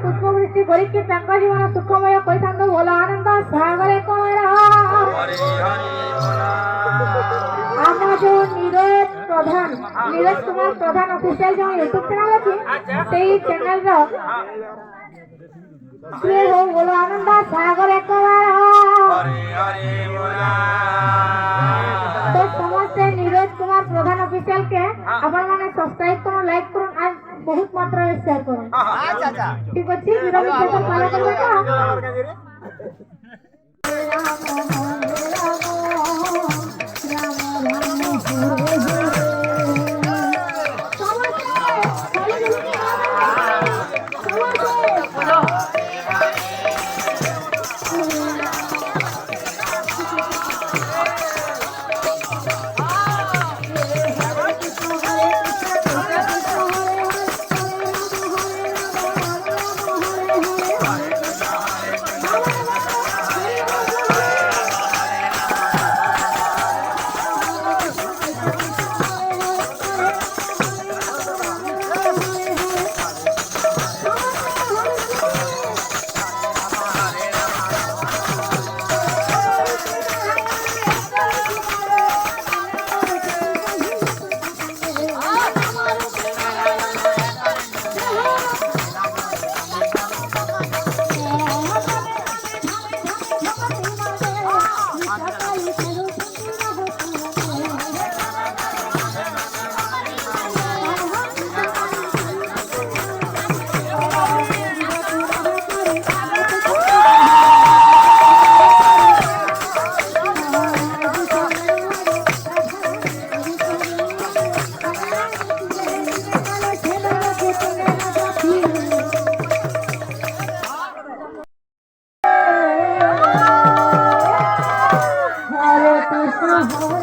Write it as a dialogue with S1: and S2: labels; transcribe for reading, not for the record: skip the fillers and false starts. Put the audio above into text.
S1: पुष्पवृष्टि गरीबके तांका जीवन सुखमय कइथांदो बोला आनंद सागरे कोरा আমাদের নীরজ প্রধান নীরজ কুমার প্রধান অফিসিয়াল जो यूट्यूब चैनल আছে সেই চ্যানেলর শ্রী হো বলো আনন্দ সাগরে কোরা হরে হরে बोला তো সমস্ত নীরজ কুমার প্রধান অফিসিয়াল কে আপনারা মানে সাবস্ক্রাইব করুন লাইক করুন আর बहुत मात्रा में शेयर करो। अच्छा अच्छा ठीक है ठीक है वीडियो को फॉलो कर लेना।
S2: Thank you.